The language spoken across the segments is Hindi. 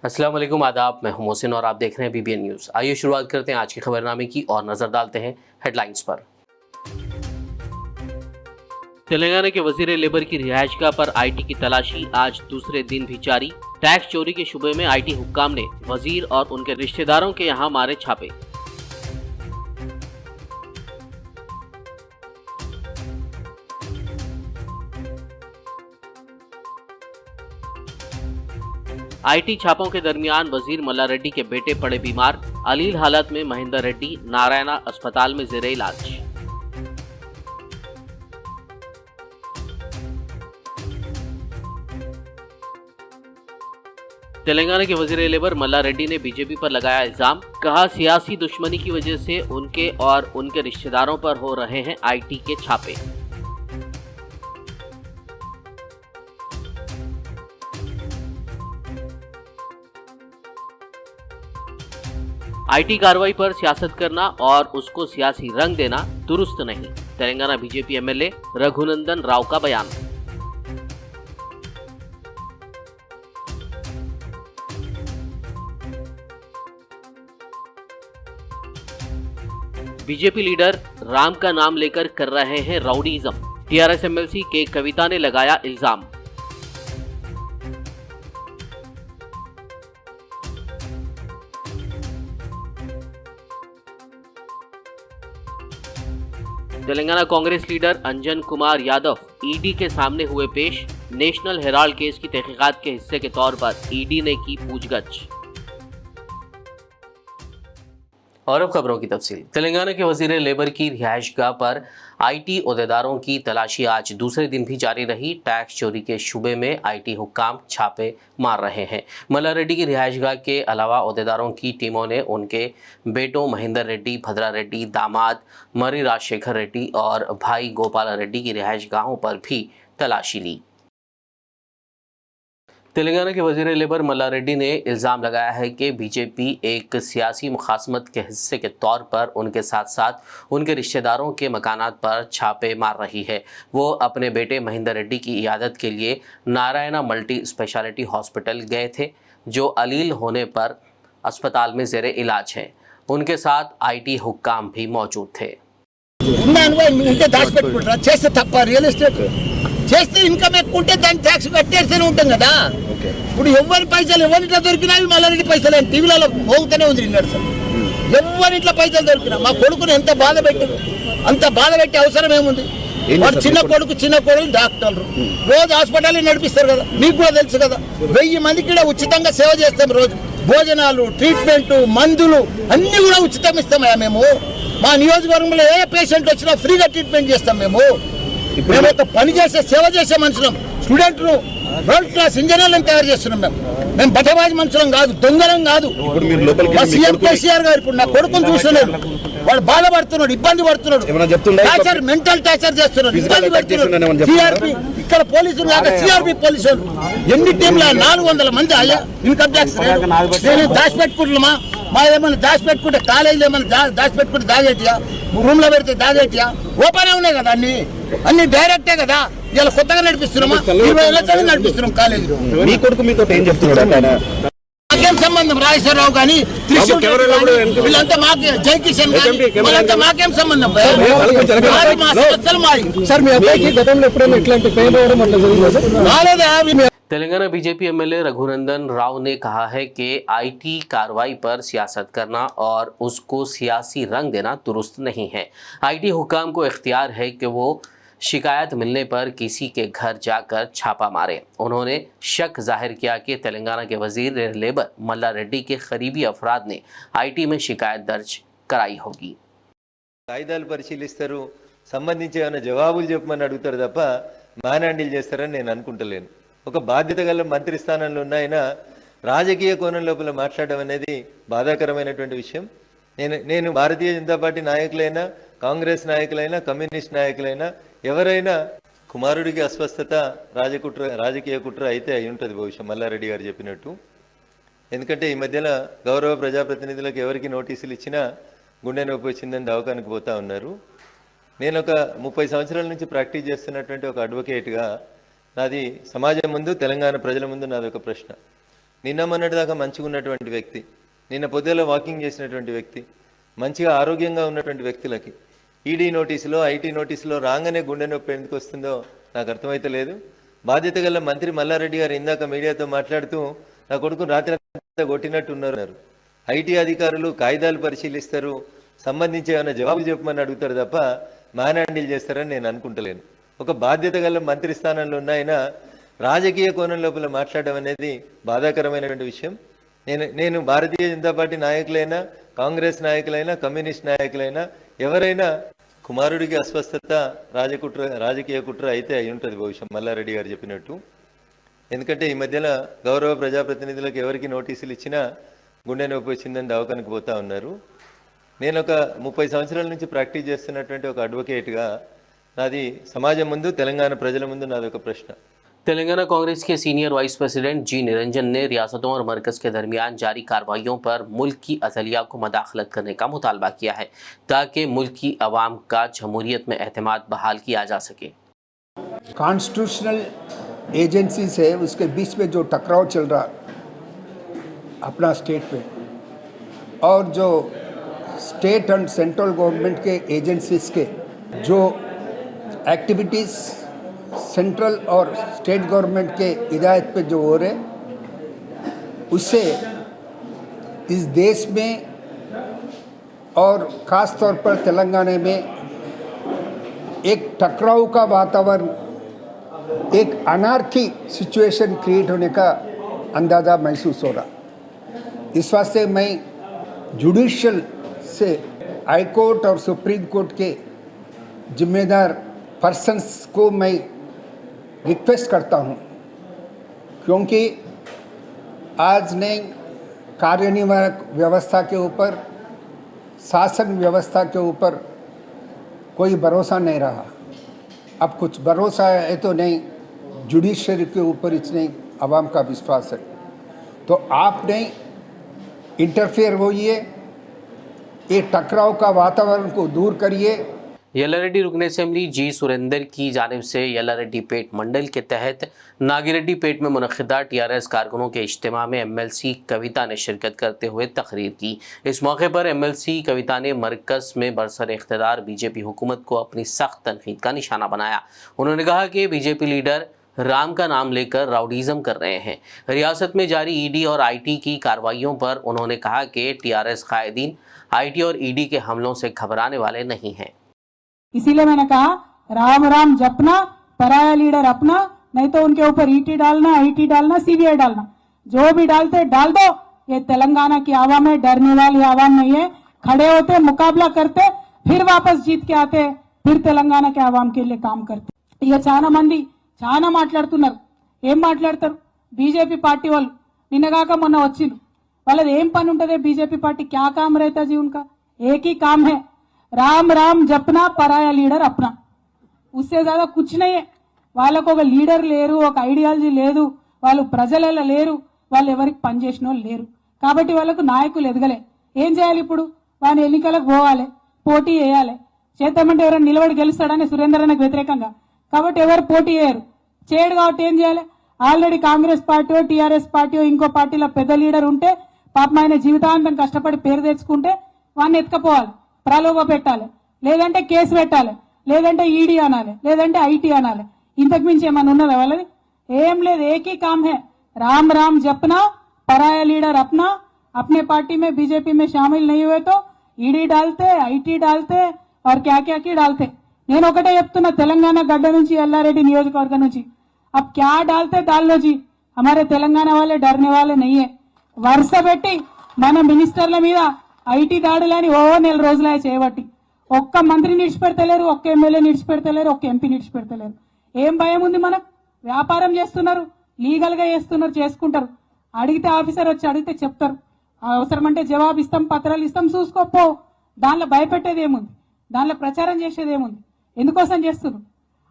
अस्सलाम वालेकुम, आदाब। मैं हूं मोहसिन और आप देख रहे हैं बीबीएन न्यूज़। आइए शुरुआत करते हैं आज के खबरनामे की और नजर डालते हैं हेडलाइंस पर। तेलंगाना के वजीर लेबर की रिहायशगाह पर आईटी की तलाशी आज दूसरे दिन भी जारी। टैक्स चोरी के शुबे में आईटी हुक्काम ने वजीर और उनके रिश्तेदारों के यहां मारे छापे। आईटी छापों के दरमियान वजीर मल्ला रेड्डी के बेटे पड़े बीमार। अलील हालत में महेंद्र रेड्डी नारायणा अस्पताल में जेरे इलाज। तेलंगाना के वजीर लेबर मल्ला रेड्डी ने बीजेपी पर लगाया इल्जाम। कहा, सियासी दुश्मनी की वजह से उनके और उनके रिश्तेदारों पर हो रहे हैं आईटी के छापे। आईटी कार्रवाई पर सियासत करना और उसको सियासी रंग देना दुरुस्त नहीं। तेलंगाना बीजेपी एमएलए रघुनंदन राव का बयान। बीजेपी लीडर राम का नाम लेकर कर रहे हैं राउडीज़म। टीआरएस एमएलसी के कविता ने लगाया इल्जाम। तेलंगाना कांग्रेस लीडर अंजन कुमार यादव ईडी के सामने हुए पेश। नेशनल हेराल्ड केस की तहकीकात के हिस्से के तौर पर ईडी ने की पूछगछ। और अब खबरों की तफसील। तेलंगाना के वजीर लेबर की रिहायशगाह पर आईटी ओहदेदारों की तलाशी आज दूसरे दिन भी जारी रही। टैक्स चोरी के शुबे में आईटी हुक्काम छापे मार रहे हैं। मल्ला रेड्डी की रिहायशगाह के अलावा ओहदेदारों की टीमों ने उनके बेटों महेंद्र रेड्डी, भद्रा रेड्डी, दामाद मरी राजशेखर रेड्डी और भाई गोपाल रेड्डी की रिहायशगाहों पर भी तलाशी ली। तेलंगाना के वजीर लेबर मल्ला रेड्डी ने इल्ज़ाम लगाया है कि बीजेपी एक सियासी मुखासमत के हिस्से के तौर पर उनके साथ साथ उनके रिश्तेदारों के मकानात पर छापे मार रही है। वो अपने बेटे महेंद्र रेड्डी की इयादत के लिए नारायणा मल्टी स्पेशलिटी हॉस्पिटल गए थे, जो अलील होने पर अस्पताल में जेरे इलाज है। उनके साथ आईटी हुक्काम भी मौजूद थे। చేస్తే ఇన్కమ్ ఎక్కువ ఉంటే దాని ట్యాక్స్ కట్టేస్తూనే ఉంటాం కదా. ఇప్పుడు ఎవరి పైసలు ఎవరింట్లో దొరికినావి మల్లారెడ్డి పైసలు టీవీలలో మోగుతూనే ఉంది సార్. ఎవరింట్లో పైసలు దొరికినా మా కొడుకుని ఎంత బాధ పెట్టారు, అంత బాధ పెట్టే అవసరం ఏముంది? వాడు చిన్న కొడుకు డాక్టర్లు రోజు హాస్పిటల్ నడిపిస్తారు కదా, మీకు కూడా తెలుసు కదా. 1000 మందికి కూడా ఉచితంగా సేవ చేస్తాం. రోజు భోజనాలు, ట్రీట్మెంట్, మందులు అన్ని కూడా ఉచితం ఇస్తామయ్యా మేము. మా నియోజకవర్గంలో ఏ పేషెంట్ వచ్చినా ఫ్రీగా ట్రీట్మెంట్ చేస్తాం మేము. మేము ఒక పని చేసే సేవ చేసే మనుషులం. స్టూడెంట్లు వరల్డ్ క్లాస్ ఇంజనీర్లను తయారు చేస్తున్నాం. మేము బటబాజీ మనుషులం కాదు, దొంగలం కాదు. సీఎం కేసీఆర్ గారు ఇప్పుడు నా కొడుకుని చూస్తున్నాడు, వాడు బాధపడుతున్నాడు, ఇబ్బంది పడుతున్నాడు, టార్చర్, మెంటల్ టార్చర్ చేస్తున్నాడు, ఇబ్బంది పడుతున్నాడు. సిఆర్పి ఇక్కడ పోలీసులు కాక సిఆర్పి పోలీసులు ఎన్ని టీంల 400 మంది అయ్యా ఇన్కమ్ ట్యాక్స్ దాచిపెట్టుకుంటున్నామా? మా ఏమైనా దాచిపెట్టుకుంటే కాలేజీలో ఏమైనా దాచిపెట్టుకుంటే దాగేటియా? రూమ్ లో పెడితే దాగేటియా? ఓపెన్ ఉన్నాయి కదా, అన్ని డైరెక్టే కదా. ఇలా కొత్తగా నడిపిస్తున్నామా? 20 ఏళ్ళ నడిపిస్తున్నాం కాలేజీ. మీ కొడుకు మీతో ఏం చెప్తున్నాడు? మాకేం సంబంధం? రాజేశ్వరరావు కానీ వీళ్ళంతా మాకే, జయకిషన్ వీళ్ళంతా మాకేం సంబంధం? రాలేదా? तेलंगाना बीजेपी एमएलए रघुनंदन राव ने कहा है कि आईटी कार्रवाई पर सियासत करना और उसको सियासी रंग देना दुरुस्त नहीं है। आईटी हुक्काम को इख्तियार है कि वो शिकायत मिलने पर किसी के घर जाकर छापा मारे। उन्होंने शक जाहिर किया कि तेलंगाना के वजीर लेबर मल्ला रेड्डी के करीबी अफराद ने आईटी में शिकायत दर्ज कराई होगी। కాయిదాలు పరిశీలిస్తారు, సంబంధించి ఏమైనా జవాబులు చెప్పమని అడుగుతారు తప్ప మానాండిల్ చేస్తారని నేను అనుకుంటలేను. ఒక బాధ్యత గల మంత్రి స్థానంలో ఉన్న ఆయన రాజకీయ కోణం లోపల మాట్లాడడం అనేది బాధాకరమైనటువంటి విషయం. నేను భారతీయ జనతా పార్టీ నాయకులైనా, కాంగ్రెస్ నాయకులైనా, కమ్యూనిస్ట్ నాయకులైనా ఎవరైనా కుమారుడికి అస్వస్థత రాజకీయ కుట్ర అయితే అయి ఉంటుంది బహుశా మల్లారెడ్డి గారు చెప్పినట్టు. ఎందుకంటే ఈ మధ్యన గౌరవ ప్రజాప్రతినిధులకు ఎవరికి నోటీసులు ఇచ్చినా గుండె నొప్పి వచ్చిందని దవాఖానకు పోతా ఉన్నారు. నేను ఒక 30 సంవత్సరాల నుంచి ప్రాక్టీస్ చేస్తున్నటువంటి ఒక అడ్వకేట్గా నాది సమాజం ముందు, తెలంగాణ ప్రజల ముందు నాది ఒక ప్రశ్న. నిన్న మొన్నటిదాకా మంచిగా ఉన్నటువంటి వ్యక్తి, నిన్న పొద్దుల వాకింగ్ చేసినటువంటి వ్యక్తి, మంచిగా ఆరోగ్యంగా ఉన్నటువంటి వ్యక్తులకి ఈడీ నోటీసులో ఐటీ నోటీసులో రాగానే గుండె నొప్పి ఎందుకు వస్తుందో నాకు అర్థమైతే లేదు. బాధ్యత గల మంత్రి మల్లారెడ్డి గారు ఇందాక మీడియాతో మాట్లాడుతూ నా కొడుకు రాత్రి కొట్టినట్టు ఉన్నారు. ఐటీ అధికారులు కాగితాలు పరిశీలిస్తారు, సంబంధించి ఏమైనా జవాబులు చెప్పమని అడుగుతారు తప్ప మ్యాన్ హ్యాండిల్ చేస్తారని నేను అనుకుంటలేను. ఒక బాధ్యత గల మంత్రి స్థానంలో ఉన్న ఆయన రాజకీయ కోణం లోపల మాట్లాడడం అనేది బాధాకరమైనటువంటి విషయం. నేను భారతీయ జనతా పార్టీ నాయకులైనా, కాంగ్రెస్ నాయకులైనా, కమ్యూనిస్ట్ నాయకులైనా ఎవరైనా కుమారుడికి అస్వస్థత రాజకీయ కుట్ర అయితే అయి ఉంటుంది బహుశా మల్లారెడ్డి గారు చెప్పినట్టు. ఎందుకంటే ఈ మధ్యన గౌరవ ప్రజాప్రతినిధులకు ఎవరికి నోటీసులు ఇచ్చినా గుండె నొప్పి వచ్చిందని దవాఖానకు పోతా ఉన్నారు. నేను ఒక 30 సంవత్సరాల నుంచి ప్రాక్టీస్ చేస్తున్నటువంటి ఒక అడ్వకేట్గా నాది సమాజం ముందు, తెలంగాణ ప్రజల ముందు నాది ఒక ప్రశ్న. तेलंगाना कांग्रेस के सीनियर वाइस प्रेसिडेंट जी निरंजन ने रियासतों और मरकज़ के दरमियान जारी कार्रवाइयों पर मुल्क की अदलिया को मदाखलत करने का मुतालबा किया है ताकि मुल्क की आवाम का जमहूरियत में एतमाद बहाल किया जा सके। कॉन्स्टिट्यूशनल एजेंसी से उसके बीच में जो टकराव चल रहा अपना स्टेट पे, और जो स्टेट एंड सेंट्रल गवर्नमेंट के एजेंसीज के जो एक्टिविटीज़ सेंट्रल और स्टेट गवर्नमेंट के हिदायत पे जो हो रहे, उससे इस देश में और ख़ास तौर पर तेलंगाना में एक टकराव का वातावरण, एक अनार्की सिचुएशन क्रिएट होने का अंदाज़ा महसूस हो रहा। इस वास्ते मैं जुडिशियल से हाई कोर्ट और सुप्रीम कोर्ट के जिम्मेदार पर्सन्स को मैं रिक्वेस्ट करता हूँ, क्योंकि आज ने कार्यनिर्वाहक व्यवस्था के ऊपर, शासन व्यवस्था के ऊपर कोई भरोसा नहीं रहा। अब कुछ भरोसा है तो नहीं, जुडिशरी के ऊपर इतने आवाम का विश्वास है। तो आपने इंटरफेयर होइए, ये टकराव का वातावरण को दूर करिए। यल्लारेड्डी रुकन असेंबली जी सुरेंदर की जानिब से यल्लारेड्डी पेट मंडल के तहत नागिरेड्डी पेट में मुनक़िदा TRS कारकुनों के इज्तिमा में MLC कविता ने शिरकत करते हुए तकरीर की। इस मौके पर MLC कविता ने मरकज़ में बरसर इख्तिदार बीजेपी हुकूमत को अपनी सख्त तनकीद का निशाना बनाया। उन्होंने कहा कि बीजेपी लीडर राम का नाम लेकर राउडीज़म कर रहे हैं। रियासत में जारी ED और IT की कार्रवाइयों पर उन्होंने कहा कि TRS कायदीन IT और ED के हमलों से घबराने वाले नहीं हैं। इसीलिए मैंने कहा राम राम जपना, पराया लीडर अपना, नहीं तो उनके ऊपर ET डालना, IT डालना, CBI डालना, जो भी डालते डाल दो। ये तेलंगाना की आवाम है, डरने वाली आवाम नहीं है। खड़े होते, मुकाबला करते, फिर वापस जीत के आते, फिर तेलंगाना के आवाम के लिए काम करते। ये చాలా మంది చాలా మాట్లాడుతున్నారు. ఏం మాట్లాడతారు? బీజేపీ పార్టీ వాళ్ళు నిన్నగాక మొన్న వచ్చిండ్రు. వాళ్ళది ఏం పని ఉంటది? బీజేపీ పార్టీ क्या काम रहता जी उनका? एक ही काम है, राम राम जपना, पराया लीडर अपना। उससे ज्यादा कुछ नहीं है. వాళ్ళకు ఒక లీడర్ లేరు, ఒక ఐడియాలజీ లేదు, వాళ్ళు ప్రజలలో లేరు, వాళ్ళు ఎవరికి పనిచేసిన వాళ్ళు లేరు. కాబట్టి వాళ్ళకు నాయకులు ఎదగలే. ఏం చేయాలి ఇప్పుడు? వాని ఎన్నికలకు పోవాలి, పోటీ చేయాలి. చేద్దామంటే ఎవరైనా నిలబడి గెలుస్తాడని సురేందర్ అన్నకు వ్యతిరేకంగా. కాబట్టి ఎవరు పోటీ చేయరు. చేయడు కాబట్టి ఏం చేయాలి? Already Congress party, TRS party, ఇంకో పార్టీలో పెద్ద లీడర్ ఉంటే పాపం ఆయన జీవితాంతం కష్టపడి పేరు తెచ్చుకుంటే వాడిని ఎత్తుకపోవాలి, ప్రలోభ పెట్టాలి, లేదంటే కేసు పెట్టాలి, లేదంటే ED అనాలి, లేదంటే IT అనాలి. ఇంతకు మించి ఏమన్నా ఉన్నదా వాళ్ళది? ఏం లేదు. एक ही काम है, राम राम जपना, पराया लीडर अपना। अपने पार्टी में बीजेपी में शामिल नहीं हुए तो ED डालते, IT डालते और क्या क्या की डालते। నేను ఒకటే చెప్తున్నా, తెలంగాణ గడ్డ నుంచి, ఎల్లారెడ్డి నియోజకవర్గం నుంచి, अब क्या डालते डाल लो जी, हमारे तेलंगाना वाले डरने वाले नहीं है। వరుస పెట్టి మన మినిస్టర్ల మీద IT దాడులని నెల రోజులు చేయబట్టి ఒక్క మంత్రిని విడిచిపెడతలేరు, ఒక్క ఎమ్మెల్యేని విడిచిపెడతలేరు, ఒక్క ఎంపీని విడిచిపెడతలేరు. ఏం భయం ఉంది మనకు? వ్యాపారం చేస్తున్నారు, లీగల్ గా చేస్తున్నారు, చేసుకుంటారు. అడిగితే ఆఫీసర్ వచ్చి అడిగితే చెప్తారు, అవసరమంటే జవాబు ఇస్తాం, పత్రాలు ఇస్తాం, చూసుకోపో. దానిలో భయపెట్టేది ఏముంది? దానిలో ప్రచారం చేసేది ఏముంది? ఎందుకోసం చేస్తున్నారు?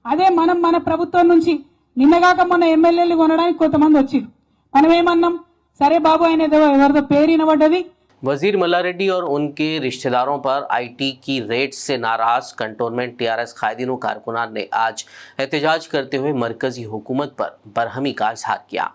అదే మనం మన ప్రభుత్వం నుంచి నిన్నగాక మన ఎమ్మెల్యేలు కొనడానికి కొంతమంది వచ్చిరు. మనం ఏమన్నాం? సరే బాబు, ఆయన ఎవరిదో పేరు వినబడ్డది. वजीर मल्लारेड्डी और उनके रिश्तेदारों पर IT की रेड से नाराज कंटोनमेंट TRS कायदीनों कारकुनान ने आज एहतजाज करते हुए मरकजी हुकूमत पर बरहमी का इजहार किया।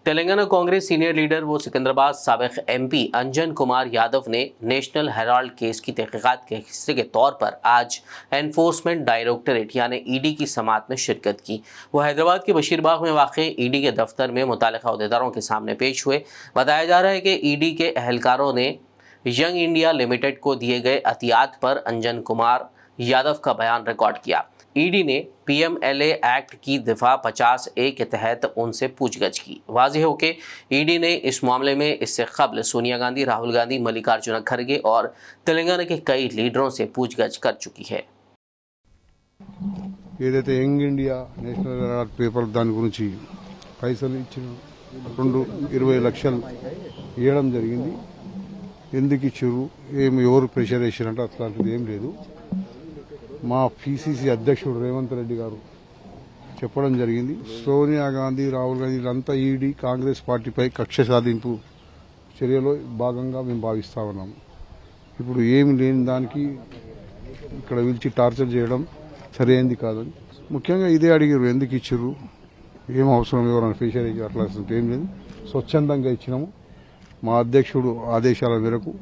तेलंगाना कांग्रेस सीनियर लीडर व सिकंदराबाद साबिक एमपी अंजन कुमार यादव ने नेशनल हेराल्ड केस की तहकीकात के हिस्से के तौर पर आज एनफोर्समेंट डायरेक्टरेट यानी ईडी की समाअत में शिरकत की। वो हैदराबाद के बशीरबाग में वाक़ ईडी के दफ्तर में मुतालिका अहदेदारों के सामने पेश हुए। बताया जा रहा है कि ईडी के अहलकारों ने यंग इंडिया लिमिटेड को दिए गए अतियात पर अंजन कुमार यादव का बयान रिकॉर्ड किया। ईडी ने पीएमएलए एक्ट की दफा 50A के तहत उनसे पूछगछ की। वाज़ेह हो कि ईडी ने इस मामले में इससे कबल सोनिया गांधी, राहुल गांधी, मल्लिकार्जुन खड़गे और तेलंगाना के कई लीडरों से पूछगछ कर चुकी है। ఏదైతే Young India National Herald paper దాని గురించి పైసలు ఇచ్చిన 20 లక్షలు ఇవ్వడం జరిగింది. ఎందుకు ఇచ్చారు, ఎవరు ప్రెషర్ వేసారంటే అట్లాంటిది ఏం లేదు. మా పీసీసీ అధ్యక్షుడు రేవంత్ రెడ్డి గారు చెప్పడం జరిగింది. సోనియా గాంధీ, రాహుల్ గాంధీ వీళ్ళంతా ఈడీ కాంగ్రెస్ పార్టీపై కక్ష సాధింపు చర్యలో భాగంగా మేము భావిస్తా ఉన్నాము. ఇప్పుడు ఏమి లేని దానికి ఇక్కడ పిలిచి టార్చర్ చేయడం సరైనది కాదని ముఖ్యంగా ఇదే అడిగారు. ఎందుకు ఇచ్చారు, ఏం అవసరం, ఎవరైనా ప్రెషర్ వేసి అట్లా ఏం లేదు, స్వచ్ఛందంగా ఇచ్చినాము. మా అధ్యక్షుడు ఆదేశాల మేరకు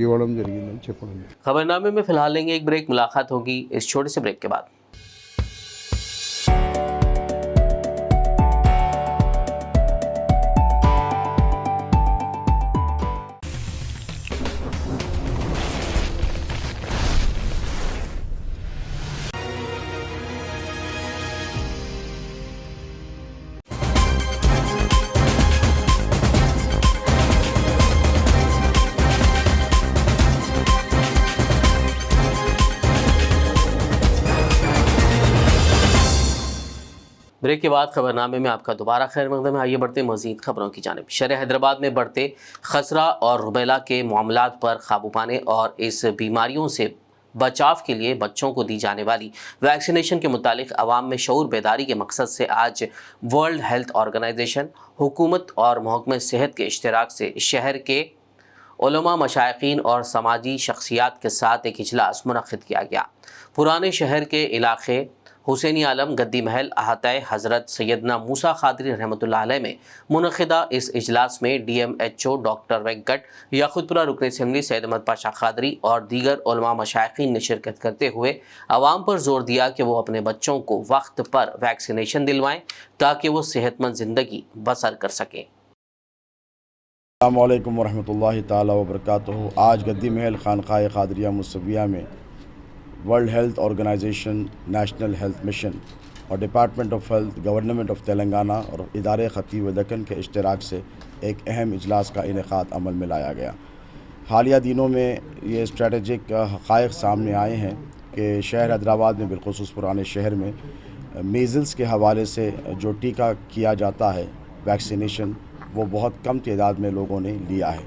ఇవ్వడం జరిగిందని చెప్పడం. खबरनामे में फिलहाल लेंगे एक ब्रेक, मुलाकात होगी इस छोटे से ब्रेक के बाद। ब्रेक के बाद खबरनामे में आपका दोबारा खैर मकदम है। आइए बढ़ते मजीद खबरों की जानिब। शहर हैदराबाद में बढ़ते खसरा और रुबेला के मामलात पर काबू पाने और इस बीमारियों से बचाव के लिए बच्चों को दी जाने वाली वैक्सीनेशन के मुतालिक अवाम में शऊर बेदारी के मकसद से आज वर्ल्ड हेल्थ ऑर्गेनाइजेशन, हुकूमत और महकमे सेहत के इश्तराक से शहर के उलमा, मशाइखीन और समाजी शख्सियात के साथ एक इजलास मुनक़्क़िद किया गया। पुराने शहर के इलाके हुसैनी आलम, गद्दी महल, अहाताए हज़रत सैयदना मूसा खादरी रहमतुल्लाह अलैह में मुनक़्क़िदा इस इजलास में DMHO डॉक्टर वेंकट, याकुतपुरा रुकन असम्बली सैयद अहमद पाशा खादरी और दीगर उलमा मशाइखीन ने शिरकत करते हुए आवाम पर जोर दिया कि वो अपने बच्चों को वक्त पर वैक्सीनेशन दिलवाएं ताकि वो सेहतमंद ज़िंदगी बसर कर सकें। अस्सलामु अलैकुम वरहमतुल्लाहि ताला वबरकातुहू। आज गद्दी महल खानकाए खादरिया मुसव्विया में world health organisation, national health mission और department of health, government of Telangana और इदारे खतीब दक्कन के इश्तराक से एक अहम इजलास का इनेकाद अमल में लाया गया। हालिया दिनों में ये स्ट्रेटजिक हक़ाइक़ सामने आए हैं कि शहर हैदराबाद में, बिलखुसूस पुराने शहर में, मीज़ल्स के हवाले से जो टीका किया जाता है, वैक्सीनेशन, वो बहुत कम तादाद में लोगों ने लिया है।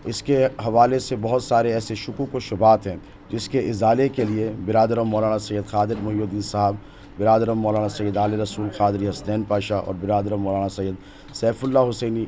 इसके हवाले से बहुत सारे ऐसे शुकूक व शुबात हैं जिसके इजाले के लिए बिरादरम मौलाना सैयद खादिर मुहीउद्दीन साहब, बिरादरम मौलाना सैयद आली रसूल खादरी हसनैन पाशा और बिरादरम मौलाना सैयद सैफुल्लाह हुसैनी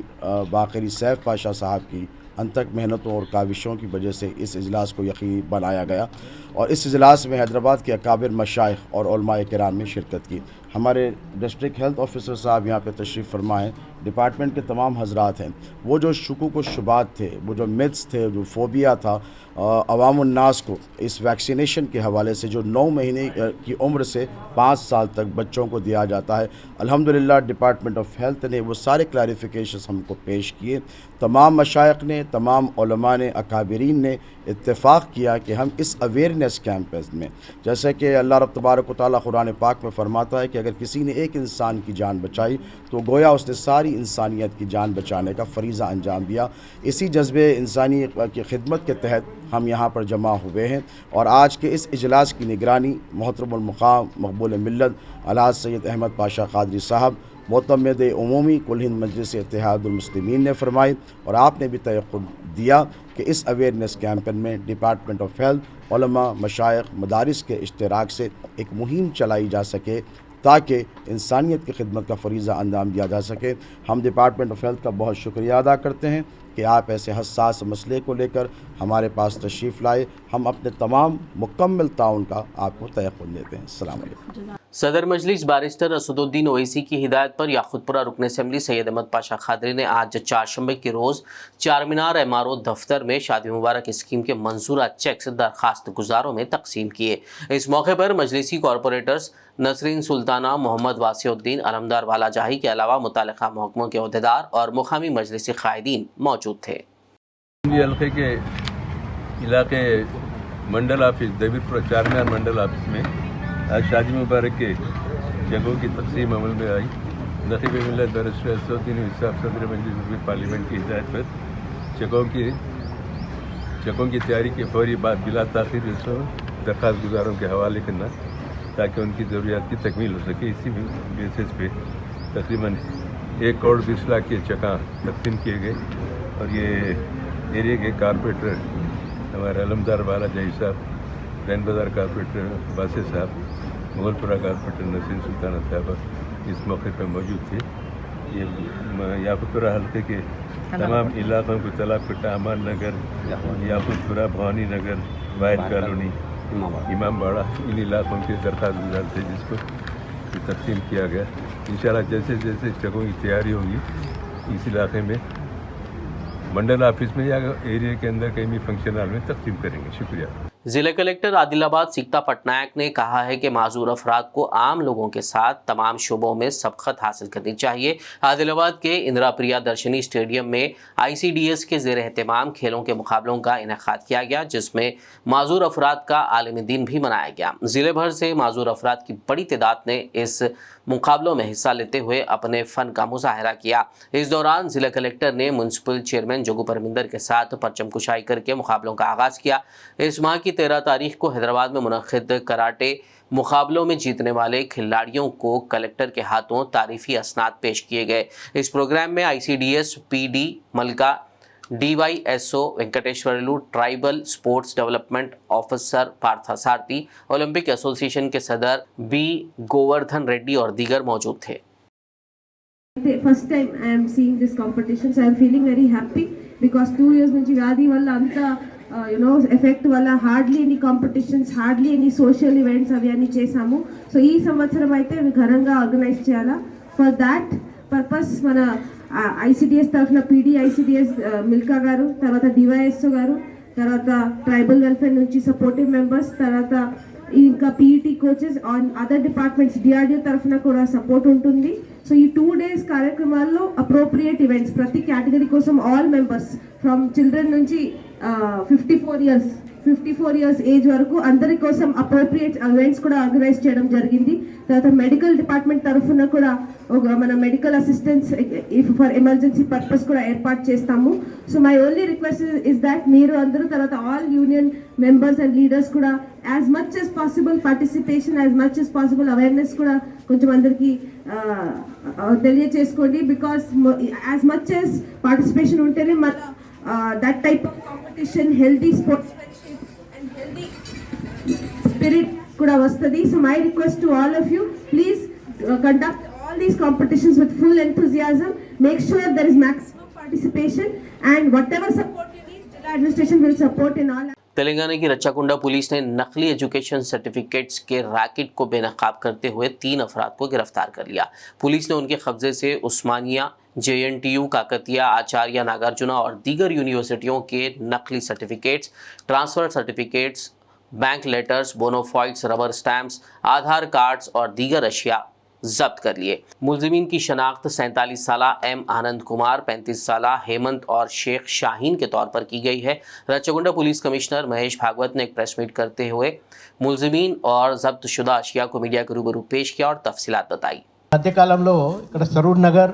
बाक़री सैफ पाशा साहब की अनथक मेहनतों और काविशों की वजह से इस इजलास को यकीनी बनाया गया और इस इजलास में हैदराबाद के अकाबिर मशाइख और उलमाए किराम ने शिरकत की। हमारे डिस्ट्रिक्ट हेल्थ ऑफिसर साहब यहाँ पे तशरीफ़ फरमाएँ, डिपार्टमेंट के तमाम हजरात हैं। वो जो शुकूक व शुबात थे, वो जो मिथ्स थे, जो फोबिया था अवामुन्नास को इस वैक्सीनेशन के हवाले से, जो 9 महीने की उम्र से 5 साल तक बच्चों को दिया जाता है, अल्हम्दुलिल्लाह डिपार्टमेंट ऑफ हेल्थ ने वो सारे क्लैरिफिकेशंस हमको पेश किए। तमाम मशाइख ने, तमाम उलमा ने, अकाबिरीन ने इत्तेफाक किया कि हम इस अवेयरनेस कैंपेन में, जैसे कि अल्लाह रब तबारक व तआला कुरान पाक में फरमाता है कि अगर किसी ने एक इंसान की जान बचाई तो गोया उसने सारी इंसानियत की जान बचाने का फ़रीज़ा अंजाम दिया। इसी जज्बे इंसानी की खिदमत के तहत हम यहाँ पर जमा हुए हैं और आज के इस इजलास की निगरानी मोहतरमुल मुक़ाम मक़बूल मिल्लत अलहाज सैयद अहमद पाशा खादरी साहब, मोतम्मिद उमूमी कुल हिंद मजलिस इत्तेहादुल मुस्लिमीन ने फरमाई और आपने भी तयक़ुन दिया कि इस अवेयरनेस कैंपेन में डिपार्टमेंट ऑफ हेल्थ, उलमा, मशाइख, मदारिस के इश्तराक से एक मुहिम चलाई जा सके ताकि इंसानियत की खिदमत का फ़रीज़ा अंजाम दिया जा सके। हम डिपार्टमेंट ऑफ हेल्थ का बहुत शुक्रिया अदा करते हैं कि आप ऐसे हसास मसले को लेकर हमारे पास तशरीफ़ लाए। हम अपने तमाम मुकम्मल ताउन का आपको तयक़ुन देते हैं। अस्सलाम वालेकुम। सदर मजलिस बारिस्टर असदुद्दीन ओवैसी की हिदायत पर याकुतपुरा रुकन असम्बली सैयद अहमद पाशा खादरी ने आज चारशंबे के रोज़ चारमीनार एमआरओ दफ्तर में शादी मुबारक स्कीम के मंजूरा चेक्स दरखास्त गुजारों में तकसीम किए। इस मौके पर मजलिसी कॉरपोरेटर्स नसरीन सुल्ताना, मोहम्मद वासिउद्दीन, अलमदार वाला जाही के अलावा मुतालिका महकमों के अहदेदार और मुकामी मजलिसी कायदीन मौजूद थे। हल्के के इलाके मंडल ऑफिस देवीपुर चारमीनार मंडल ऑफिस में आज शादी मुबारक के जगहों की तकसीम अमल में आई। नक़ीब मिल्लत बैरिस्टर असदुद्दीन ओवैसी सदर मजलिस पार्लियामेंट की हिदायत पर चेकों की तैयारी के फौरी बाद बिला ताख़ीर इसको दरख्वास्त गुजारों के हवाले करना ताकि उनकी ज़रूरियात की तकमील हो सके। इसी बेसिस पे तकरीबन 1 करोड़ 20 लाख के चेक तकसीम किए गए और ये एरिया के कारपोरेटर हमारे अलमदार वाला जाही साहब, रैन बाज़ार कारपोरेटर बासे साहब, मुगलपुरा कारपोरेटर नसीर सुल्ताना साहब इस मौके पर मौजूद थे। ये याकुतपुरा हल्के के तमाम इलाकों को तलाबकट्टा, अमान नगर, याकुतपुरा, भवानी नगर, वाहिद कॉलोनी, इमाम बाड़ा, इन इलाकों के दरख्वास्त गुजार थे जिसको तकसीम किया गया। इंशाल्लाह जैसे जैसे जगहों की तैयारी होगी इस इलाके में मंडल ऑफिस में या एरिया के अंदर कहीं भी फंक्शन हॉल में तकसीम करेंगे। शुक्रिया। जिला कलेक्टर आदिलाबाद सिकता पटनायक ने कहा है कि माजूर अफराद को आम लोगों के साथ तमाम शोबों में सबकत हासिल करनी चाहिए। आदिलाबाद के इंदिरा प्रिया दर्शनी स्टेडियम में ICDS के ज़ेर एहतमाम खेलों के मुकाबलों का इनेकाद किया गया, जिसमें माजूर अफराद का आलमी दिन भी मनाया गया। ज़िले भर से माजूर अफराद की बड़ी तादाद ने इस मुकाबलों में हिस्सा लेते हुए अपने फ़न का मुजाहरा किया। इस दौरान ज़िला कलेक्टर ने म्यूनसिपल चेयरमैन जोगू परमिंदर के साथ परचम कुशाई करके मुकाबलों का आगाज़ किया। इस माह की 13 तारीख को हैदराबाद में मुनक़िद कराटे मुकाबलों में जीतने वाले खिलाड़ियों को कलेक्टर के हाथों तारीफ़ी असनाद पेश किए गए। इस प्रोग्राम में ICDS PD मलका, DYSO Venkateswarlu, tribal sports development officer Partha सारथी, ओलंपिक एसोसिएशन के सदर B गोवर्धन रेड्डी और दीगर मौजूद थे। First time I am seeing this competition, so I am feeling very happy because 2 years నుంచి వ్యాధి వల్ల అంతా ఎఫెక్ట్ వల్ల hardly any competitions, hardly any social events అవి అన్నీ చేసాము. సో ఈ సంవత్సరం అయితే ఘనంగా ఆర్గనైజ్ చేయాలా. ఫర్ దాట్ పర్పస్ మన ICDS తరఫున PD ICDS మిల్కా గారు, తర్వాత DYSO గారు, తర్వాత ట్రైబల్ వెల్ఫేర్ నుంచి సపోర్టివ్ మెంబర్స్, తర్వాత ఇంకా PET coaches on other departments DRDO తరఫున కూడా సపోర్ట్ ఉంటుంది. సో ఈ 2 days కార్యక్రమాల్లో అప్రోప్రియేట్ ఈవెంట్స్ ప్రతి కేటగిరీ కోసం ఆల్ మెంబర్స్ ఫ్రమ్ చిల్డ్రన్ నుంచి 54 years ఏజ్ వరకు అందరి కోసం అప్రోప్రియేట్ ఈవెంట్స్ కూడా ఆర్గనైజ్ చేయడం జరిగింది. తర్వాత మెడికల్ డిపార్ట్మెంట్ తరఫున కూడా మన medical assistance for emergency purpose కూడా ఏర్పాటు చేస్తాము. So my only request is that మీరు అందరూ తర్వాత all union members and leaders కూడా as much as possible participation, as much as possible awareness కూడా కొంచెం అందరికీ తెలియచేసుకోండి. Because as much as participation ఉంటేనే మన that type of competition, healthy sportsmanship and healthy spirit kuda vastadi. So my request to all of you, please conduct all these competitions with full enthusiasm. Make sure there is maximum participation and whatever support you need, Jilla administration will support in all. Telangana की रच्चाकुंडा पुलिस ने नकली एजुकेशन सर्टिफिकेट्स के रैकेट को बेनकाब करते हुए 3 अफराद को गिरफ्तार कर लिया। पुलिस ने उनके कब्जे से उस्मानिया, JNTU, काकतिया, आचार्य नागार्जुना और दीगर यूनिवर्सिटियों के नकली certificates, transfer certificates, bank letters, bonafides, rubber stamps, Aadhaar cards और दीगर अशिया जब्त कर लिए। मुलजिमीन की शनाख्त 47 साला M आनंद कुमार, 35 साला हेमंत और शेख शाहीन के तौर पर की गई है। रच्चाकुंडा पुलिस कमिश्नर महेश भागवत ने एक प्रेस मीट करते हुए मुलजिमीन और जब्त शुदा अशिया को मीडिया के रूबरू पेश किया और तफसीलात बताई। మధ్యకాలంలో ఇక్కడ సరూర్ నగర్,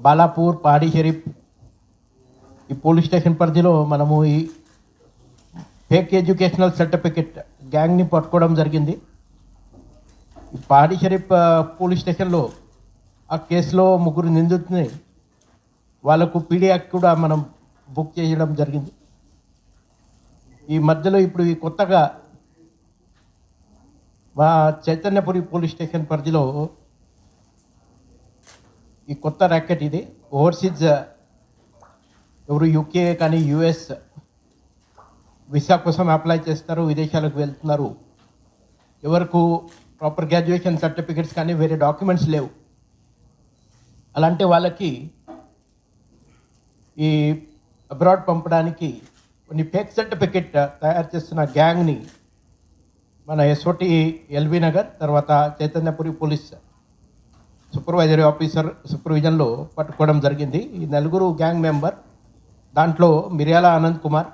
బాలాపూర్, పాడి షరీఫ్ ఈ పోలీస్ స్టేషన్ పరిధిలో మనము ఈ ఫేక్ ఎడ్యుకేషనల్ సర్టిఫికెట్ గ్యాంగ్ని పట్టుకోవడం జరిగింది. ఈ పాడి షరీఫ్ పోలీస్ స్టేషన్లో ఆ కేసులో 3 నిందితుని వాళ్ళకు PD యాక్ట్ కూడా మనం బుక్ చేయడం జరిగింది. ఈ మధ్యలో ఇప్పుడు ఈ కొత్తగా మా చైతన్యపురి పోలీస్ స్టేషన్ పరిధిలో ఈ కొత్త ర్యాకెట్ ఇది ఓవర్సీజ్ ఎవరు యూకే కానీ యుఎస్ వీసా కోసం అప్లై చేస్తారు, విదేశాలకు వెళ్తున్నారు, ఎవరికి ప్రాపర్ గ్రాడ్యుయేషన్ సర్టిఫికెట్స్ కానీ వేరే డాక్యుమెంట్స్ లేవు. అలాంటి వాళ్ళకి ఈ అబ్రాడ్ పంపడానికి కొన్ని ఫేక్ సర్టిఫికెట్ తయారు చేస్తున్న గ్యాంగ్ని మన ఎస్ఓటి ఎల్బీ నగర్ తర్వాత చైతన్యపురి పోలీస్ సూపర్వైజరీ ఆఫీసర్ సూపర్విజన్లో పట్టుకోవడం జరిగింది. ఈ నలుగురు గ్యాంగ్ మెంబర్, దాంట్లో మిర్యాల ఆనంద్ కుమార్,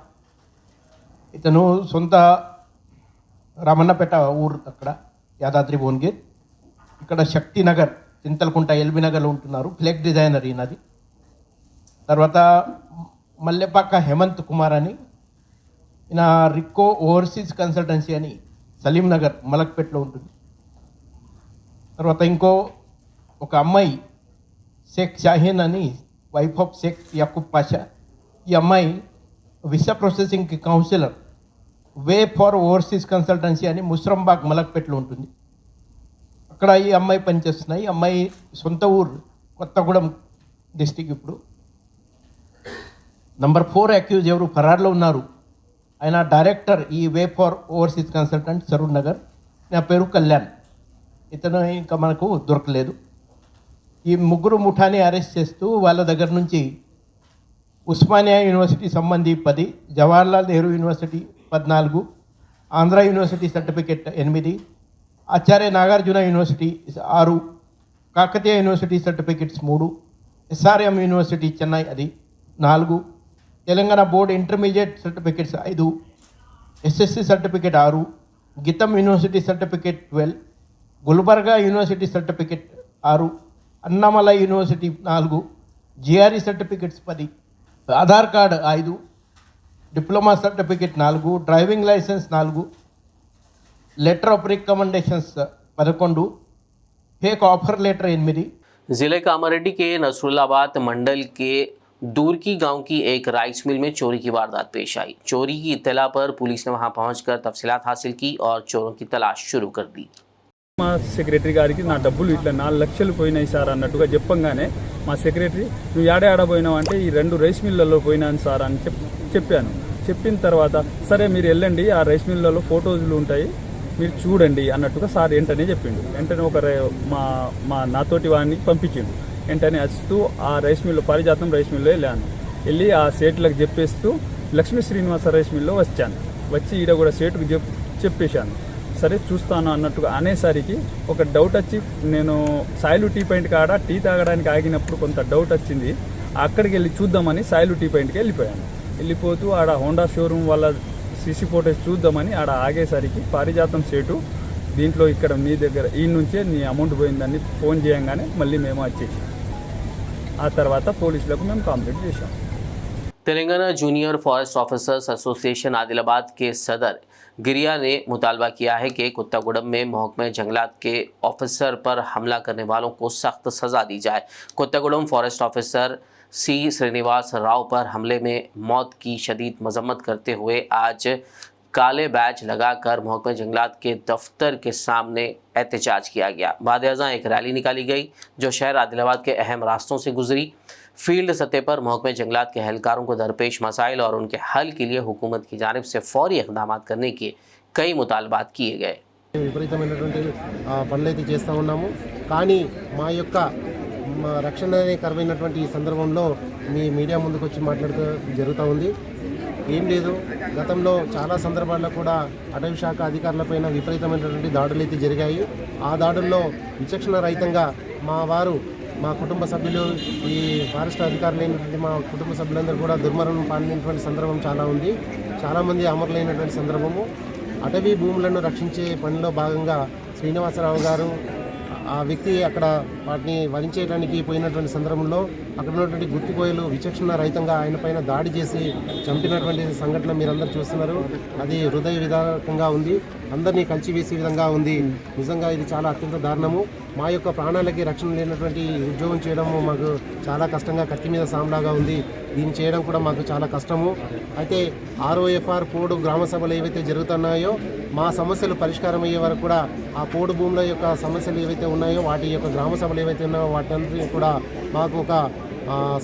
ఇతను సొంత రామన్నపేట ఊరు అక్కడ యాదాద్రి భువనగిర్, ఇక్కడ శక్తినగర్ చింతలకుంట ఎల్బీ నగర్లో ఉంటున్నారు, ఫ్లెగ్ డిజైనర్ ఈయనది. తర్వాత మల్లెపాక హేమంత్ కుమార్ అని, ఈయన రిక్కో ఓవర్సీస్ కన్సల్టెన్సీ అని సలీం నగర్ మలక్పేట్లో ఉంటుంది. తర్వాత ఒక అమ్మాయి షేక్ షాహీన్ అని, వైఫ్ ఆఫ్ షేక్ యాకూబ్ పాషా. ఈ అమ్మాయి విసా ప్రాసెసింగ్కి counsellor, way for overseas consultancy అని ముస్రంబాగ్ మలక్పేట్లో ఉంటుంది. అక్కడ ఈ అమ్మాయి పనిచేస్తున్నాయి. ఈ అమ్మాయి సొంత ఊరు కొత్తగూడెం డిస్టిక్. ఇప్పుడు నంబర్ 4 అక్యూజ్ ఎవరు ఫరార్లో ఉన్నారు, ఆయన డైరెక్టర్ ఈ వే for overseas consultant Saroor Nagar, నా పేరు కళ్యాణ్. ఇతను ఇంకా మనకు దొరకలేదు. ఈ ముగ్గురు ముఠాని అరెస్ట్ చేస్తూ వాళ్ళ దగ్గర నుంచి ఉస్మానియా యూనివర్సిటీ సంబంధి 10, Jawaharlal Nehru university 14, Andhra university certificate 8, Acharya Nagarjuna university 6, Kakatiya university certificates 3, SRM university Chennai అది 4, Telangana board intermediate certificates 5, SSC certificate 6, Gitam university certificate 12, Gulbarga university certificate 6, Annamalai university 4, GRE certificates 10, Aadhaar card 5, diploma certificate 4, driving licence 4, letter of recommendations 11, fake offer letter 8। जिले कामारेड्डी के नसरुल्लाबाद मंडल के दूरकी गांव की एक राइस मिल में चोरी की वारदात पेश आई। चोरी की इत्तला पर पुलिस ने वहां पहुंचकर तफसीलात हासिल की और चोरों की तलाश शुरू कर दी। మా సెక్రటరీ గారికి నా డబ్బులు ఇట్లా 4 లక్షలు పోయినాయి సార్ అన్నట్టుగా చెప్పంగానే మా సెక్రటరీ నువ్వు ఆడబోయినావు అంటే ఈ 2 రైస్ మిల్లలో పోయినాను సార్ అని చెప్పాను. చెప్పిన తర్వాత సరే మీరు వెళ్ళండి, ఆ రైస్ మిల్లలో ఫోటోలు ఉంటాయి మీరు చూడండి అన్నట్టుగా సార్ వెంటనే చెప్పిండు. వెంటనే మా నాతోటి వాడిని పంపించిండు. వెంటనే వస్తూ ఆ రైస్ మిల్లు పారిజాతం రైస్ మిల్లో వెళ్ళి ఆ సేట్లకు చెప్పేస్తూ లక్ష్మీ శ్రీనివాస రైస్ మిల్లో వచ్చి ఈడ కూడా సేటుకు చెప్పేశాను. సరే చూస్తాను అన్నట్టుగా అనేసరికి ఒక డౌట్ వచ్చి నేను సాయిలు టీ పాయింట్ కాడ టీ తాగడానికి ఆగినప్పుడు కొంత డౌట్ వచ్చింది. అక్కడికి వెళ్ళి చూద్దామని సాయిలు టీ పాయింట్కి వెళ్ళిపోతూ ఆడ హోండా షోరూమ్ వాళ్ళ సీసీ ఫోటోస్ చూద్దామని ఆడ ఆగేసరికి పారిజాతం సేటు దీంట్లో ఇక్కడ మీ దగ్గర ఈ నుంచే నీ అమౌంట్ పోయిందని ఫోన్ చేయంగానే మళ్ళీ మేము వచ్చేసి ఆ తర్వాత పోలీసులకు మేము కంప్లైంట్ చేశాం. Telangana junior forest officers association Adilabad के सदर गिरिया ने मुतालबा किया है कि कुत्तागुड़म में महकमे जंगलात के ऑफिसर पर हमला करने वालों को सख्त सज़ा दी जाए। Kothagudem forest officer C Srinivas Rao पर हमले में मौत की शदीद मजम्मत करते हुए आज काले बैच लगाकर महकमे जंगलात के दफ्तर के सामने एहतजाज किया गया। बाद-ए-अज़ां एक रैली निकाली गई जो शहर आदिलाबाद के अहम रास्तों से गुजरी। फील्ड सतह पर महकमे जंगलात के एहलकारों को दरपेश मसाइल और उनके हल के लिए हुकूमत की जानिब से फौरी इक़दाम करने के कई मुतालबात किए गए। విపరీతమైనటువంటి పనులైతే చేస్తూ ఉన్నాము. కానీ మా యొక్క రక్షణనే కరువైనటువంటి ఈ సందర్భంలో మీ మీడియా ముందుకు వచ్చి మాట్లాడుతూ జరుగుతూ ఉంది. ఏం లేదు, గతంలో చాలా సందర్భాల్లో కూడా అటవీ శాఖ అధికారులపైన విపరీతమైనటువంటి దాడులు అయితే జరిగాయి. ఆ దాడుల్లో విచక్షణ రహితంగా మా కుటుంబ సభ్యులు ఈ ఫారెస్ట్ అధికారులైనటువంటి మా కుటుంబ సభ్యులందరూ కూడా దుర్మరణం పాలినటువంటి సందర్భం చాలా ఉంది. చాలామంది అమరులైనటువంటి సందర్భము. అటవీ భూములను రక్షించే పనిలో భాగంగా శ్రీనివాసరావు గారు ఆ వ్యక్తి అక్కడ వాటిని వరించేయడానికి పోయినటువంటి సందర్భంలో అక్కడ ఉన్నటువంటి గుర్తిపోయలు విచక్షణ రహితంగా ఆయన పైన దాడి చేసి చంపినటువంటి సంఘటన మీరందరూ చూస్తున్నారు. అది హృదయ విదారకంగా ఉంది, అందరినీ కలిసివేసే విధంగా ఉంది. నిజంగా ఇది చాలా అత్యంత దారుణము. మా యొక్క ప్రాణాలకి రక్షణ లేనటువంటి ఉద్యోగం చేయడం మాకు చాలా కష్టంగా, కత్తి మీద సాంలాగా ఉంది. దీన్ని చేయడం కూడా మాకు చాలా కష్టము. అయితే ROFR పోడు గ్రామ సభలు ఏవైతే జరుగుతున్నాయో మా సమస్యలు పరిష్కారం అయ్యే వరకు కూడా ఆ పోడు భూముల యొక్క సమస్యలు ఏవైతే ఉన్నాయో వాటి యొక్క గ్రామ సభలు ఏవైతే ఉన్నాయో వాటన్నిటిని కూడా మాకు ఒక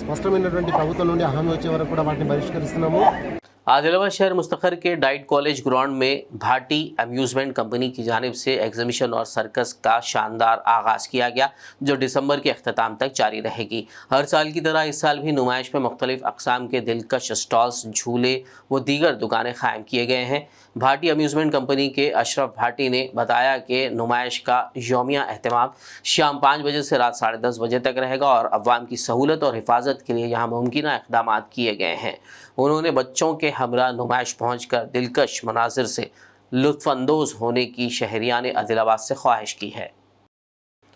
స్పష్టమైనటువంటి ప్రభుత్వం నుండి హామీ వచ్చే వరకు కూడా వాటిని పరిష్కరిస్తున్నాము. आदिलाबाद शहर मुस्तखर के डाइट कॉलेज ग्राउंड में भाटी अम्यूज़मेंट कंपनी की जानिब से एग्जीबिशन और सर्कस का शानदार आगाज़ किया गया, जो दिसंबर के अख्ताम तक जारी रहेगी। हर साल की तरह इस साल भी नुमाइश में मुख्तलिफ अक़साम के दिलकश स्टॉल्स, झूले व दीगर दुकानें क़ायम किए गए हैं। भाटी अम्यूज़मेंट कंपनी के अशरफ भाटी ने बताया कि नुमाइश का यौमिया अहतमाम शाम 5 बजे से रात 10:30 बजे तक रहेगा और अवाम की सहूलत और हिफाजत के लिए यहाँ मुमकिन इक़दाम किए गए हैं। उन्होंने बच्चों के हमरा नुमाइश पहुँचकर दिलकश मनाजिर से लुत्फ़अंदोज़ होने की शहरियान आदिलाबाद से ख्वाहिश की है।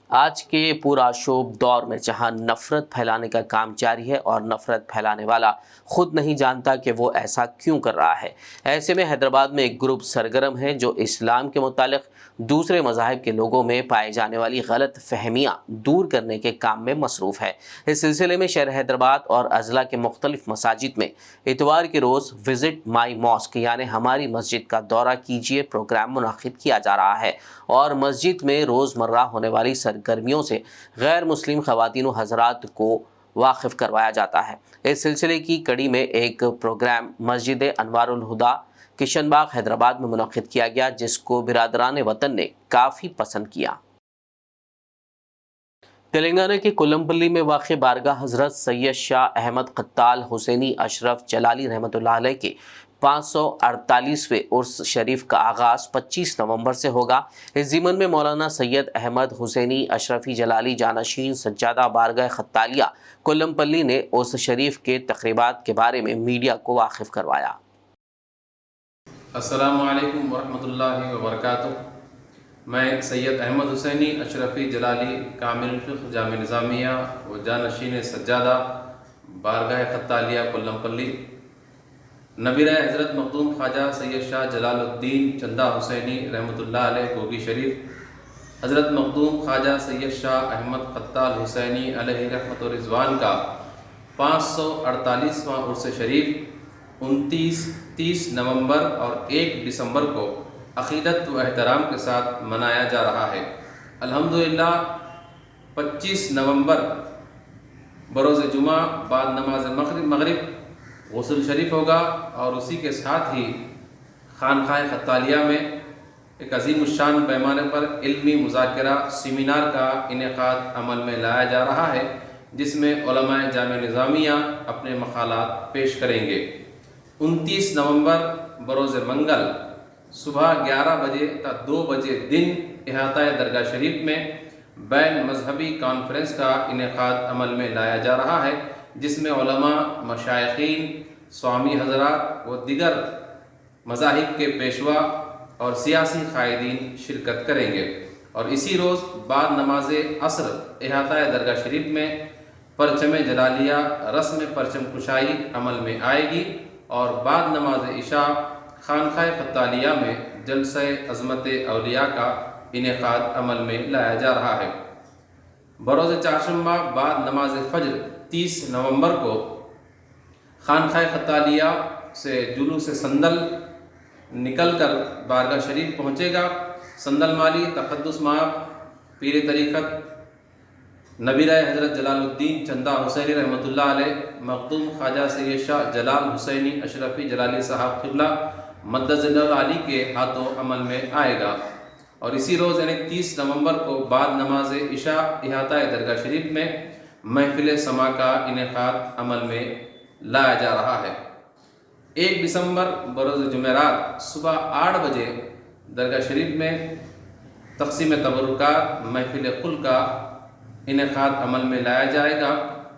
आज के पुरआशूब दौर में जहां नफ़रत फैलाने का काम जारी है और नफ़रत फैलाने वाला ख़ुद नहीं जानता कि वो ऐसा क्यों कर रहा है, ऐसे में हैदराबाद में एक ग्रुप सरगर्म है जो इस्लाम के मुतालिक दूसरे मज़ाहिब के लोगों में पाए जाने वाली गलत फहमियाँ दूर करने के काम में मसरूफ़ है। इस सिलसिले में शहर हैदराबाद और अज़ला के मुख्तलिफ मसाजिद में इतवार के रोज़ विज़िट माई मॉस्क यानी हमारी मस्जिद का दौरा कीजिए प्रोग्राम मुनाकिद किया जा रहा है और मस्जिद में रोज़मर्रा होने वाली सरगर्मियों से गैर मुस्लिम ख़वातीन व हज़रात को वाकिफ़ करवाया जाता है। इस सिलसिले की कड़ी में एक प्रोग्राम मस्जिद अनवारुल हुदा किशनबाग हैदराबाद में मुनक़िद किया गया, जिसको बिरादरान वतन ने काफ़ी पसंद किया। तेलंगाना के कोलमपल्ली में वाक़ बारगाह हज़रत सैयद शाह अहमद क़त्ताल हुसैनी अशरफ जलाली रहमतुल्लाह अलैह के 548वें उर्स शरीफ का आगाज़ 25 नवंबर से होगा। इस ज़िमन में मौलाना सैयद अहमद हुसैनी अशरफी जलाली जानशीन सज्जादा बारगाह ख़त्तालिया कोलमपल्ली ने उर्स शरीफ के तक़रीबात के बारे में मीडिया को वाकिफ़ करवाया। अस्सलामु अलैकुम वरहमतुल्लाहि वबरकातुहू। मैं सैयद अहमद हुसैनी अशरफी जलाली कामिल फ़िक़्ह जामे निज़ामिया व जानशीन सज्जादा बारगाह ख़त्तालिया कोल्लमपल्ली नबीरा हज़रत मखदूम ख्वाजा सैयद शाह जलालुद्दीन चंदा हुसैनी रहमतुल्लाह अलैह गोगी शरीफ, हज़रत मखदूम ख्वाजा सैयद शाह अहमद क़त्ताल हुसैनी अलैहि रहमत व रिज़वान का 548वां उर्स शरीफ 29, 30 नवंबर और 1 दिसंबर को अक़ीदत व एहतराम के साथ मनाया जा रहा है। अल्हम्दुलिल्लाह 25 नवंबर बरोज़ जुमा बाद नमाज मग़रिब गुस्ल शरीफ होगा और उसी के साथ ही खानकाह ख़त्तालिया में एक अज़ीमुश्शान पैमाने पर इल्मी मुज़ाकिरा सेमिनार का इनेक़ाद अमल में लाया जा रहा है, जिसमें उलमाए जामे निज़ामिया अपने मक़ालात पेश करेंगे। 29 नवंबर बरोज़ मंगल सुबह 11 बजे तक 2 बजे दिन इहाता दरगाह शरीफ में बैन मजहबी कॉन्फ्रेंस का इनेक़ाद अमल में लाया जा रहा है, जिसमें उलमा, मशाइखीन, स्वामी हज़रात व दिगर मज़ाहिब के पेशवा और सियासी क़ायदीन शिरकत करेंगे। और इसी रोज़ बाद नमाज असर इहाता दरगाह शरीफ में परचम जलालिया रस्म परचम कुशाई अमल में आएगी और बाद नमाज इशा खानकाह ख़त्तालिया में जलसे अज़मत औलिया का इनेक़ाद अमल में लाया जा रहा है। बरोज़ चारशंबा बाद नमाज फ़ज्र 30 नवंबर को खानकाह ख़त्तालिया से जुलूस संदल निकल कर बारगाह शरीफ पहुँचेगा। संदल माली तक़द्दुस माब पीर तरीक़त नबीरा हज़रत जलालुद्दीन चंदा हुसैनी रहमतुल्लाह अलैह मखदूम ख्वाजा सैयद शाह जलाल हुसैनी अशरफी जलाली साहब क़िबला मद्दज़िल्लुल आली के हाथों अमल में आएगा। और इसी रोज़ यानी 30 नवंबर को बाद नमाज इशा इहाता दरगाह शरीफ में महफिल समा का इनेक़ाद अमल में लाया जा रहा है। 1 दिसंबर बरोज़ जुमेरात सुबह 8 बजे दरगाह शरीफ में तक़सीम तबरुकात महफिल कुल का इनेक़ाद अमल में लाया जाएगा।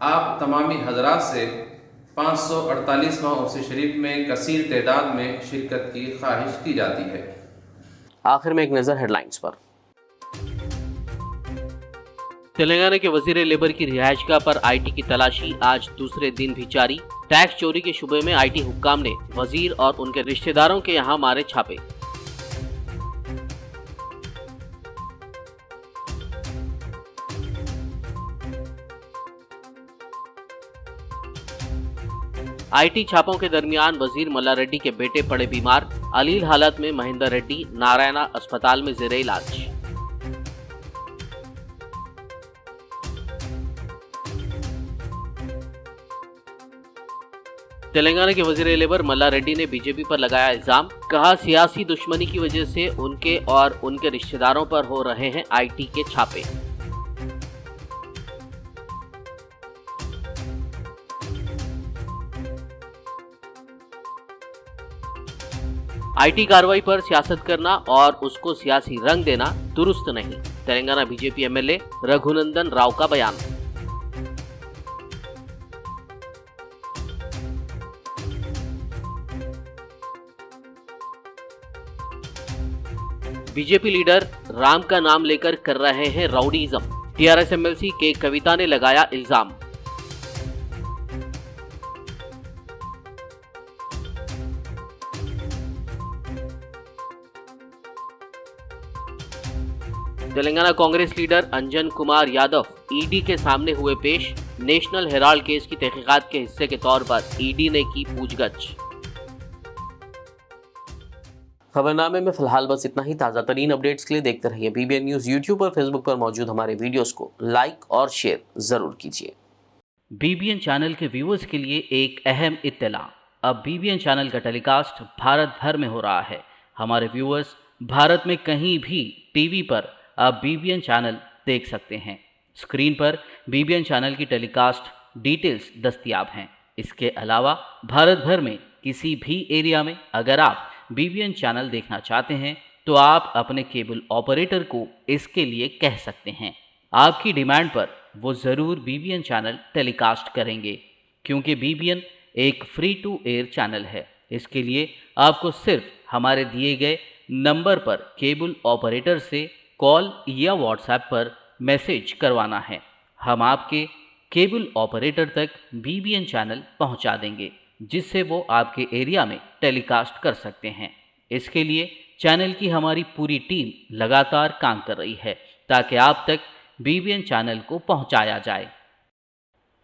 आप तमामी हज़रात से 548वां उर्स शरीफ में कसीर तादाद में शिरकत की ख्वाहिश की जाती है। आखिर में एक नज़र हेडलाइंस पर। तेलंगाना के वजीर लेबर की रिहायशगाह पर आईटी की तलाशी आज दूसरे दिन भी जारी। टैक्स चोरी के शुबे में आईटी हुक्काम ने वजीर और उनके रिश्तेदारों के यहां मारे छापे। आईटी छापों के दरमियान वजीर मल्ला रेड्डी के बेटे पड़े बीमार। अलील हालत में महेंद्र रेड्डी नारायणा अस्पताल में जेरे इलाज। तेलंगाना के वजीर लेबर मल्ला रेड्डी ने बीजेपी पर लगाया इल्जाम, कहा सियासी दुश्मनी की वजह से उनके और उनके रिश्तेदारों पर हो रहे हैं आईटी के छापे। आईटी कार्रवाई पर सियासत करना और उसको सियासी रंग देना दुरुस्त नहीं, तेलंगाना बीजेपी एमएलए रघुनंदन राव का बयान। बीजेपी लीडर राम का नाम लेकर कर रहे हैं राउडीज़म, टीआरएस एमएलसी के कविता ने लगाया इल्जाम। तेलंगाना कांग्रेस लीडर अंजन कुमार यादव ईडी के सामने हुए पेश, नेशनल हेराल्ड केस की तहकीकात के हिस्से के तौर पर ईडी ने की पूछगछ। खबरनामे में फिलहाल बस इतना ही। ताज़ा तरीन अपडेट्स के लिए देखते रहिए बीबीएन न्यूज़ यूट्यूब और फेसबुक पर मौजूद हमारे वीडियोस को लाइक और शेयर जरूर कीजिए। बीबीएन चैनल के व्यूअर्स के लिए एक अहम इत्तला, अब बीबीएन चैनल का टेलीकास्ट भारत भर में हो रहा है। हमारे व्यूअर्स भारत में कहीं भी टीवी पर अब बीबीएन चैनल देख सकते हैं। स्क्रीन पर बीबीएन चैनल की टेलीकास्ट डिटेल्स दस्तयाब हैं। इसके अलावा भारत भर में किसी भी एरिया में अगर आप बीबीएन चैनल देखना चाहते हैं तो आप अपने केबल ऑपरेटर को इसके लिए कह सकते हैं। आपकी डिमांड पर वो ज़रूर बीबीएन चैनल टेलीकास्ट करेंगे, क्योंकि बीबीएन एक फ्री टू एयर चैनल है। इसके लिए आपको सिर्फ हमारे दिए गए नंबर पर केबल ऑपरेटर से कॉल या व्हाट्सएप पर मैसेज करवाना है। हम आपके केबल ऑपरेटर तक बीबीएन चैनल पहुंचा देंगे, जिससे वो आपके एरिया में टेलीकास्ट कर सकते हैं। इसके लिए चैनल की हमारी पूरी टीम लगातार काम कर रही है ताकि आप तक बीबीएन चैनल को पहुंचाया जाए।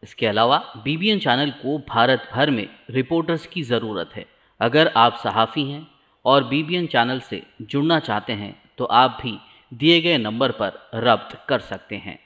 इसके अलावा बीबीएन चैनल को भारत भर में रिपोर्टर्स की ज़रूरत है। अगर आप सहाफ़ी हैं और बीबीएन चैनल से जुड़ना चाहते हैं तो आप भी दिए गए नंबर पर रब्त कर सकते हैं।